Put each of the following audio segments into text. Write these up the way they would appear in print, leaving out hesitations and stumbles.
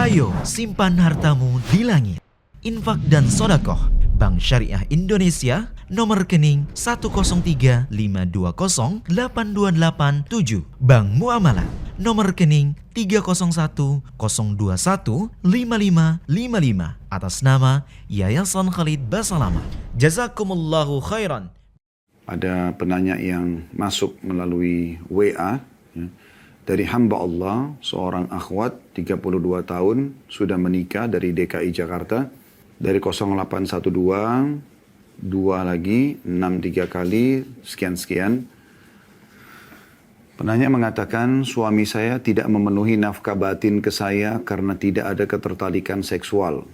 Ayo simpan hartamu di langit. Infak dan sodakoh Bank Syariah Indonesia, nomor rekening 10352082887. Bank Muamalah, nomor rekening 301021555 atas nama Yayasan Khalid Basalamah. Jazakumullahu khairan. Ada penanya yang masuk melalui WA ya, dari hamba Allah, seorang akhwat 32 tahun, sudah menikah dari DKI Jakarta, dari 0812, 2 lagi, 63 kali, sekian-sekian. Penanya mengatakan, suami saya tidak memenuhi nafkah batin ke saya karena tidak ada ketertarikan seksual.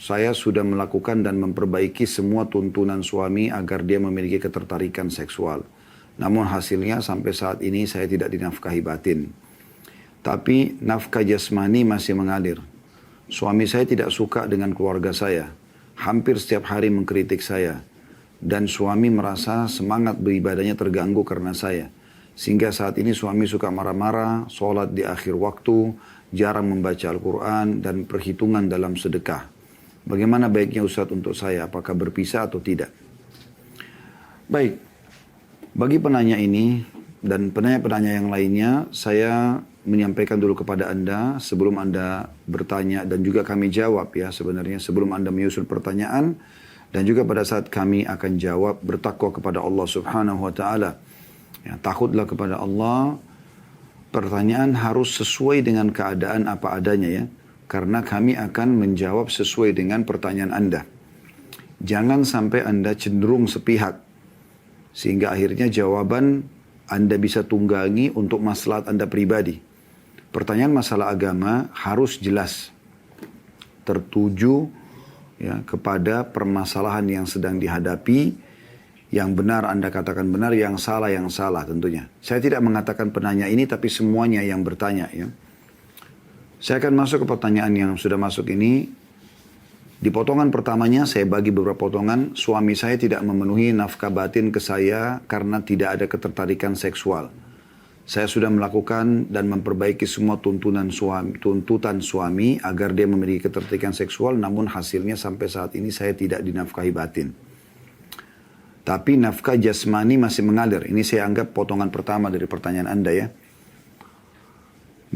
Saya sudah melakukan dan memperbaiki semua tuntunan suami agar dia memiliki ketertarikan seksual. Namun hasilnya sampai saat ini saya tidak dinafkahi batin. Tapi nafkah jasmani masih mengalir. Suami saya tidak suka dengan keluarga saya. Hampir setiap hari mengkritik saya. Dan suami merasa semangat beribadahnya terganggu karena saya. Sehingga saat ini suami suka marah-marah, sholat di akhir waktu, jarang membaca Al-Quran, dan perhitungan dalam sedekah. Bagaimana baiknya Ustadz untuk saya? Apakah berpisah atau tidak? Baik. Bagi penanya ini dan penanya-penanya yang lainnya, saya menyampaikan dulu kepada Anda sebelum Anda bertanya dan juga kami jawab ya sebenarnya sebelum Anda menyusun pertanyaan dan juga pada saat kami akan jawab, bertakwa kepada Allah Subhanahu wa taala. Ya, takutlah kepada Allah. Pertanyaan harus sesuai dengan keadaan apa adanya ya. Karena kami akan menjawab sesuai dengan pertanyaan Anda. Jangan sampai Anda cenderung sepihak sehingga akhirnya jawaban Anda bisa tunggangi untuk maslahat Anda pribadi. Pertanyaan masalah agama harus jelas, tertuju ya, kepada permasalahan yang sedang dihadapi. Yang benar Anda katakan benar, yang salah tentunya. Saya tidak mengatakan penanya ini, tapi semuanya yang bertanya ya. Saya akan masuk ke pertanyaan yang sudah masuk ini. Di potongan pertamanya saya bagi beberapa potongan. Suami saya tidak memenuhi nafkah batin ke saya karena tidak ada ketertarikan seksual. Saya sudah melakukan dan memperbaiki semua tuntutan suami agar dia memiliki ketertarikan seksual. Namun hasilnya sampai saat ini saya tidak dinafkahi batin. Tapi nafkah jasmani masih mengalir. Ini saya anggap potongan pertama dari pertanyaan Anda ya.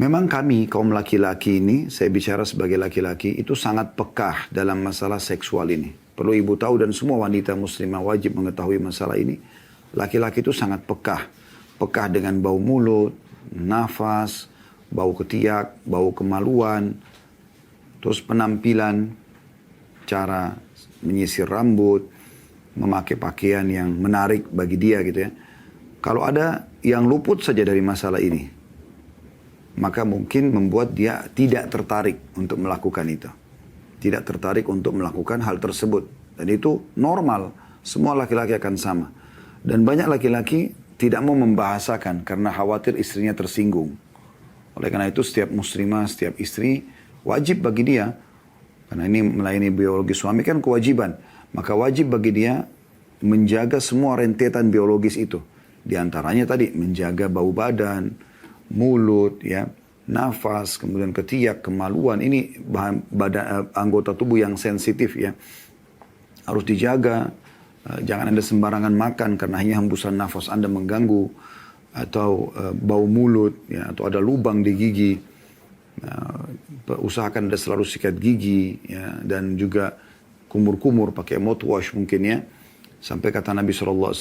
Memang kami kaum laki-laki ini, saya bicara sebagai laki-laki, itu sangat pekah dalam masalah seksual ini. Perlu ibu tahu dan semua wanita muslimah wajib mengetahui masalah ini. Laki-laki itu sangat pekah. Pekah dengan bau mulut, nafas, bau ketiak, bau kemaluan, terus penampilan, cara menyisir rambut, memakai pakaian yang menarik bagi dia gitu ya. Kalau ada yang luput saja dari masalah ini, maka mungkin membuat dia tidak tertarik untuk melakukan itu. Tidak tertarik untuk melakukan hal tersebut. Dan itu normal. Semua laki-laki akan sama. Dan banyak laki-laki tidak mau membahasakan karena khawatir istrinya tersinggung. Oleh karena itu setiap muslimah, setiap istri wajib bagi dia. Karena ini melayani biologi suami kan kewajiban. Maka wajib bagi dia menjaga semua rentetan biologis itu. Di antaranya tadi menjaga bau badan, mulut, ya, nafas, kemudian ketiak, kemaluan. Ini anggota tubuh yang sensitif ya. Harus dijaga. Jangan Anda sembarangan makan karena hanya hembusan nafas Anda mengganggu. Atau bau mulut, ya, atau ada lubang di gigi. Usahakan Anda selalu sikat gigi, ya, dan juga kumur-kumur pakai mouthwash mungkin ya. Sampai kata Nabi SAW,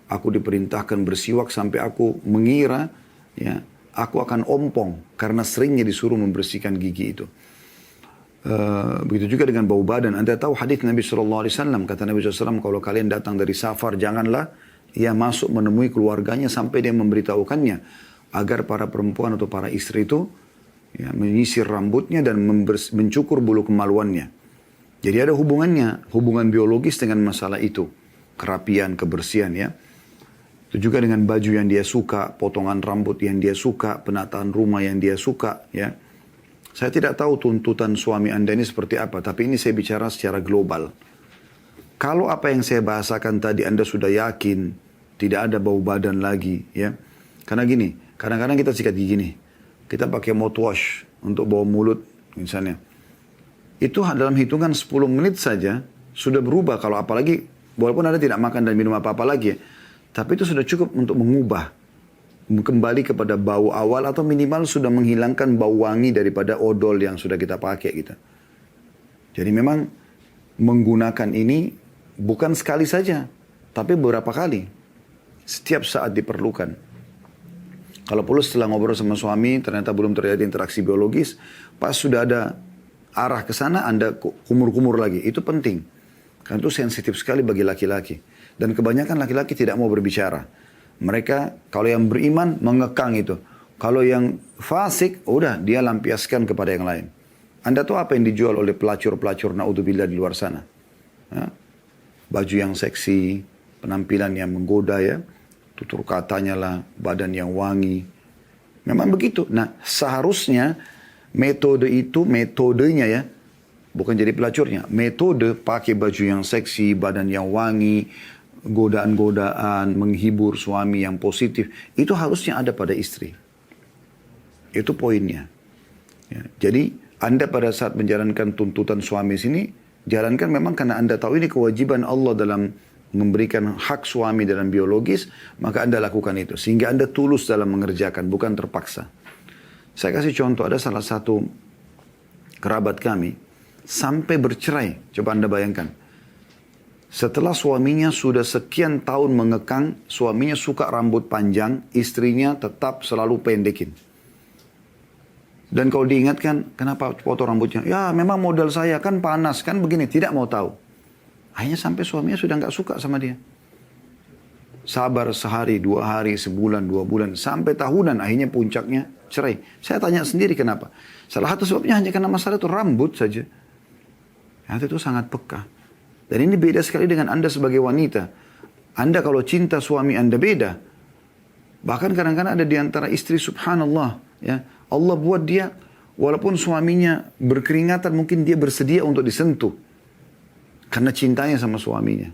aku diperintahkan bersiwak sampai aku mengira ya, aku akan ompong karena seringnya disuruh membersihkan gigi itu. Begitu juga dengan bau badan. Anda tahu hadis Nabi SAW, kata Nabi SAW, kalau kalian datang dari safar, janganlah ia masuk menemui keluarganya sampai dia memberitahukannya, agar para perempuan atau para istri itu ya, menyisir rambutnya dan mencukur bulu kemaluannya. Jadi ada hubungannya, hubungan biologis dengan masalah itu. Kerapian, kebersihan ya. Itu juga dengan baju yang dia suka, potongan rambut yang dia suka, penataan rumah yang dia suka ya. Saya tidak tahu tuntutan suami Anda ini seperti apa, tapi ini saya bicara secara global. Kalau apa yang saya bahasakan tadi Anda sudah yakin, tidak ada bau badan lagi ya. Karena gini, kadang-kadang kita sikat gigi nih. Kita pakai mouthwash untuk bau mulut misalnya. Itu dalam hitungan 10 menit saja sudah berubah. Kalau apalagi, walaupun Anda tidak makan dan minum apa-apa lagi ya, tapi itu sudah cukup untuk mengubah. Kembali kepada bau awal atau minimal sudah menghilangkan bau wangi daripada odol yang sudah kita pakai gitu. Jadi memang menggunakan ini bukan sekali saja, tapi beberapa kali. Setiap saat diperlukan. Kalau perlu setelah ngobrol sama suami, ternyata belum terjadi interaksi biologis, pas sudah ada arah ke sana, Anda kumur-kumur lagi. Itu penting. Karena itu sensitif sekali bagi laki-laki. Dan kebanyakan laki-laki tidak mau berbicara. Mereka, kalau yang beriman, mengekang itu. Kalau yang fasik, udah, dia lampiaskan kepada yang lain. Anda tahu apa yang dijual oleh pelacur-pelacur na'udzubillah di luar sana? Ya? Baju yang seksi, penampilan yang menggoda ya, tutur katanya lah, badan yang wangi. Memang begitu. Nah, seharusnya metode itu, metodenya ya, bukan jadi pelacurnya. Metode pakai baju yang seksi, badan yang wangi, godaan-godaan, menghibur suami yang positif, itu harusnya ada pada istri. Itu poinnya. Ya, jadi Anda pada saat menjalankan tuntutan suami sini, jalankan memang karena Anda tahu ini kewajiban Allah dalam memberikan hak suami dalam biologis, maka Anda lakukan itu. Sehingga Anda tulus dalam mengerjakan, bukan terpaksa. Saya kasih contoh, ada salah satu kerabat kami, sampai bercerai. Coba Anda bayangkan. Setelah suaminya sudah sekian tahun mengekang, suaminya suka rambut panjang, istrinya tetap selalu pendekin. Dan kalau diingatkan, kenapa potong rambutnya? Ya memang modal saya, kan panas, kan begini. Tidak mau tahu. Akhirnya sampai suaminya sudah nggak suka sama dia. Sabar sehari, 2 hari, sebulan, 2 bulan, sampai tahunan, akhirnya puncaknya cerai. Saya tanya sendiri kenapa. Salah satu sebabnya hanya karena masalah itu rambut saja. Itu sangat peka. Dan ini beda sekali dengan Anda sebagai wanita. Anda kalau cinta suami Anda beda. Bahkan kadang-kadang ada di antara istri subhanallah. Ya, Allah buat dia, walaupun suaminya berkeringatan, mungkin dia bersedia untuk disentuh. Karena cintanya sama suaminya.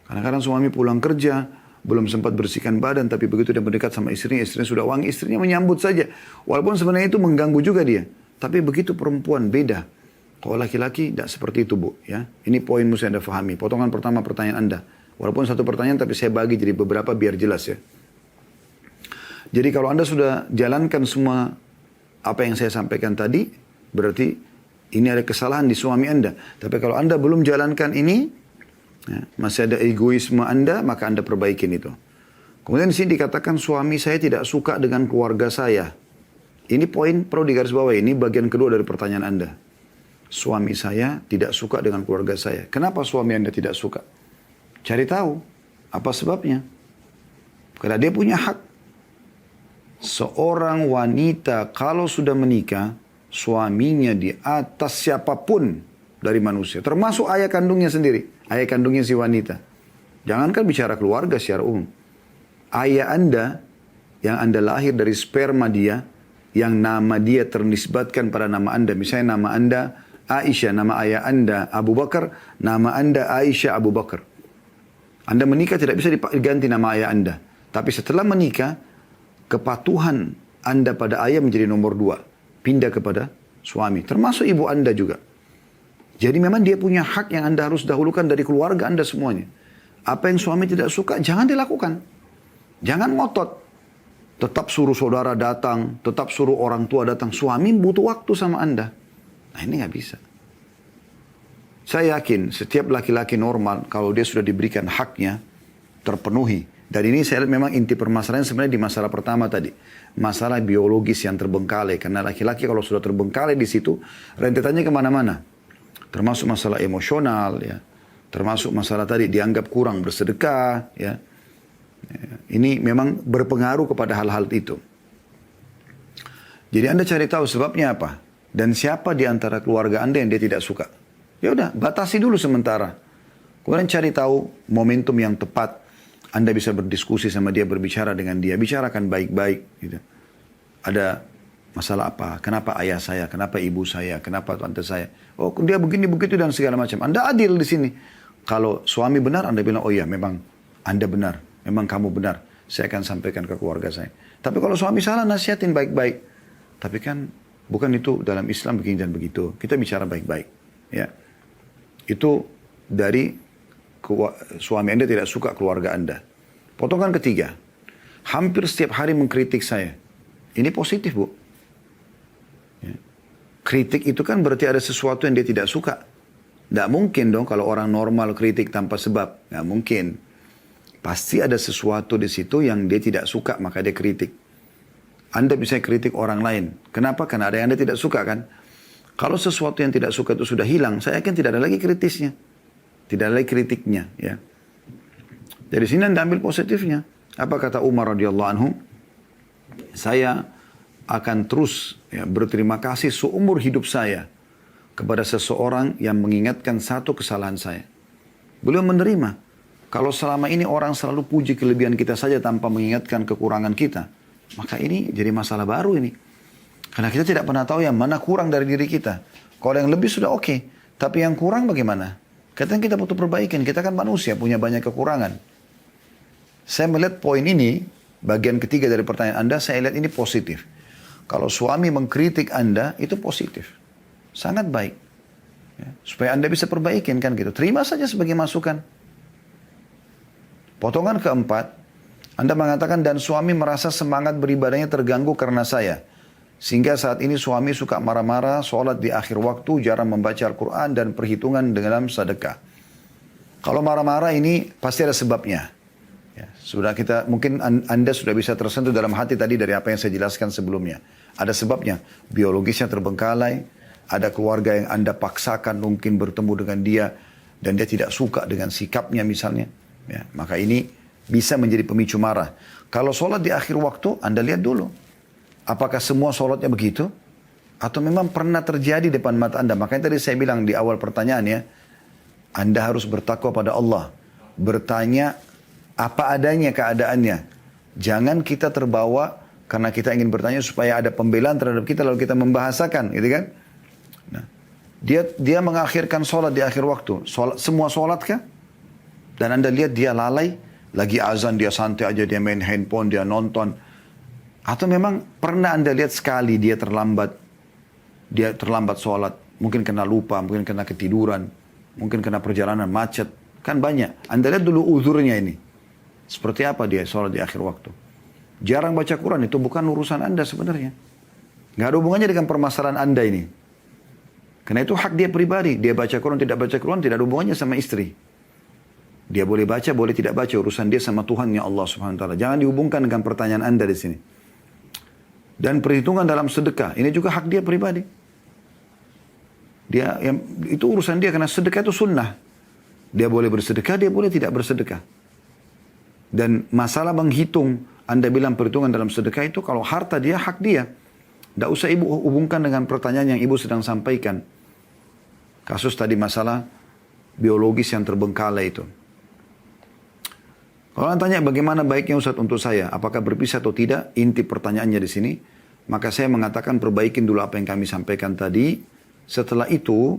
Kadang-kadang suami pulang kerja, belum sempat bersihkan badan, tapi begitu dia mendekat sama istrinya sudah wangi, istrinya menyambut saja. Walaupun sebenarnya itu mengganggu juga dia. Tapi begitu perempuan beda. Kalau laki-laki tidak seperti itu Bu. Ya. Ini poin mesti Anda fahami. Potongan pertama pertanyaan Anda. Walaupun satu pertanyaan tapi saya bagi jadi beberapa biar jelas ya. Jadi kalau Anda sudah jalankan semua apa yang saya sampaikan tadi, berarti ini ada kesalahan di suami Anda. Tapi kalau Anda belum jalankan ini, ya, masih ada egoisme Anda, maka Anda perbaikin itu. Kemudian di sini dikatakan suami saya tidak suka dengan keluarga saya. Ini poin perlu digarisbawahi. Ini bagian kedua dari pertanyaan Anda. Suami saya tidak suka dengan keluarga saya. Kenapa suami Anda tidak suka? Cari tahu apa sebabnya. Karena dia punya hak. Seorang wanita kalau sudah menikah, suaminya di atas siapapun dari manusia. Termasuk ayah kandungnya sendiri. Ayah kandungnya si wanita. Jangankan bicara keluarga secara umum. Ayah Anda, yang Anda lahir dari sperma dia, yang nama dia ternisbatkan pada nama Anda. Misalnya nama Anda Aisyah, nama ayah Anda Abu Bakar, nama Anda Aisyah Abu Bakar. Anda menikah tidak bisa diganti nama ayah Anda. Tapi setelah menikah, kepatuhan Anda pada ayah menjadi nomor 2. Pindah kepada suami. Termasuk ibu Anda juga. Jadi memang dia punya hak yang Anda harus dahulukan dari keluarga Anda semuanya. Apa yang suami tidak suka, jangan dilakukan. Jangan ngotot. Tetap suruh saudara datang, tetap suruh orang tua datang. Suami butuh waktu sama Anda. Nah ini nggak bisa. Saya yakin setiap laki-laki normal, kalau dia sudah diberikan haknya, terpenuhi. Dan ini saya lihat memang inti permasalahan sebenarnya di masalah pertama tadi. Masalah biologis yang terbengkalai. Karena laki-laki kalau sudah terbengkalai di situ, rentetannya kemana-mana. Termasuk masalah emosional, ya. Termasuk masalah tadi dianggap kurang bersedekah, ya. Ini memang berpengaruh kepada hal-hal itu. Jadi Anda cari tahu sebabnya apa. Dan siapa di antara keluarga Anda yang dia tidak suka. Ya udah, batasi dulu sementara. Kemudian cari tahu momentum yang tepat. Anda bisa berdiskusi sama dia, berbicara dengan dia. Bicarakan baik-baik. Gitu. Ada masalah apa? Kenapa ayah saya? Kenapa ibu saya? Kenapa tante saya? Oh dia begini, begitu dan segala macam. Anda adil di sini. Kalau suami benar, Anda bilang, oh iya memang Anda benar. Memang kamu benar. Saya akan sampaikan ke keluarga saya. Tapi kalau suami salah, nasihatin baik-baik. Tapi kan Bukan itu dalam Islam begini dan begitu. Kita bicara baik-baik. Ya. Itu dari suami Anda tidak suka keluarga Anda. Potongan ketiga. Hampir setiap hari mengkritik saya. Ini positif, Bu. Ya. Kritik itu kan berarti ada sesuatu yang dia tidak suka. Tidak mungkin dong kalau orang normal kritik tanpa sebab. Tidak mungkin. Pasti ada sesuatu di situ yang dia tidak suka, maka dia kritik. Anda bisa kritik orang lain. Kenapa? Karena ada yang Anda tidak suka kan? Kalau sesuatu yang tidak suka itu sudah hilang, saya yakin tidak ada lagi kritisnya. Tidak ada lagi kritiknya. Ya. Dari sini Anda ambil positifnya. Apa kata Umar radhiyallahu anhu? Saya akan terus berterima kasih seumur hidup saya kepada seseorang yang mengingatkan satu kesalahan saya. Beliau menerima. Kalau selama ini orang selalu puji kelebihan kita saja tanpa mengingatkan kekurangan kita, maka ini jadi masalah baru ini. Karena kita tidak pernah tahu yang mana kurang dari diri kita. Kalau yang lebih sudah oke, tapi yang kurang bagaimana? Kadang kita butuh perbaikan, kita kan manusia, punya banyak kekurangan. Saya melihat poin ini, bagian ketiga dari pertanyaan Anda, saya lihat ini positif. Kalau suami mengkritik Anda, itu positif. Sangat baik. Ya, supaya Anda bisa perbaikin kan gitu. Terima saja sebagai masukan. Potongan keempat, Anda mengatakan dan suami merasa semangat beribadahnya terganggu karena saya. Sehingga saat ini suami suka marah-marah, sholat di akhir waktu, jarang membaca Al-Quran dan perhitungan dalam sedekah. Kalau marah-marah ini pasti ada sebabnya. Ya, sudah kita, mungkin Anda sudah bisa tersentuh dalam hati tadi dari apa yang saya jelaskan sebelumnya. Ada sebabnya, biologisnya terbengkalai, ada keluarga yang Anda paksakan mungkin bertemu dengan dia, dan dia tidak suka dengan sikapnya misalnya. Ya, maka ini bisa menjadi pemicu marah. Kalau sholat di akhir waktu, Anda lihat dulu. Apakah semua sholatnya begitu? Atau memang pernah terjadi depan mata Anda? Makanya tadi saya bilang di awal pertanyaannya, Anda harus bertakwa pada Allah. Bertanya apa adanya keadaannya. Jangan kita terbawa karena kita ingin bertanya supaya ada pembelaan terhadap kita lalu kita membahasakan, gitu kan? Nah, dia mengakhirkan sholat di akhir waktu. Semua sholat kah? Dan Anda lihat dia lalai, lagi azan dia santai aja, dia main handphone, dia nonton. Atau memang pernah Anda lihat sekali dia terlambat sholat. Mungkin kena lupa, mungkin kena ketiduran, mungkin kena perjalanan macet. Kan banyak. Anda lihat dulu uzurnya ini. Seperti apa dia sholat di akhir waktu. Jarang baca Quran, itu bukan urusan Anda sebenarnya. Nggak ada hubungannya dengan permasalahan Anda ini. Karena itu hak dia pribadi. Dia baca Quran, tidak baca Quran, tidak ada hubungannya sama istri. Dia boleh baca, boleh tidak baca. Urusan dia sama Tuhannya Allah Subhanahu Wa Taala. Jangan dihubungkan dengan pertanyaan Anda di sini. Dan perhitungan dalam sedekah, ini juga hak dia pribadi. Itu urusan dia karena sedekah itu sunnah. Dia boleh bersedekah, dia boleh tidak bersedekah. Dan masalah menghitung, Anda bilang perhitungan dalam sedekah itu kalau harta dia, hak dia. Tidak usah ibu hubungkan dengan pertanyaan yang ibu sedang sampaikan. Kasus tadi masalah biologis yang terbengkalai itu. Kalau Anda tanya bagaimana baiknya Ustaz untuk saya, apakah berpisah atau tidak, inti pertanyaannya di sini, maka saya mengatakan perbaikin dulu apa yang kami sampaikan tadi. Setelah itu,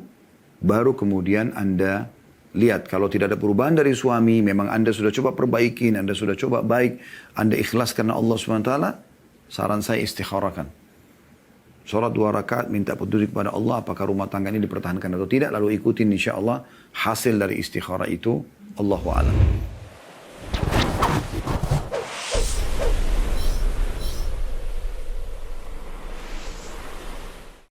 baru kemudian Anda lihat kalau tidak ada perubahan dari suami, memang Anda sudah coba perbaikin, Anda sudah coba baik, Anda ikhlas karena Allah SWT, saran saya istikharakan. Sholat 2 rakaat, minta petunjuk kepada Allah, apakah rumah tangga ini dipertahankan atau tidak, lalu ikutin insya Allah hasil dari istikharah itu, Allahu a'lam.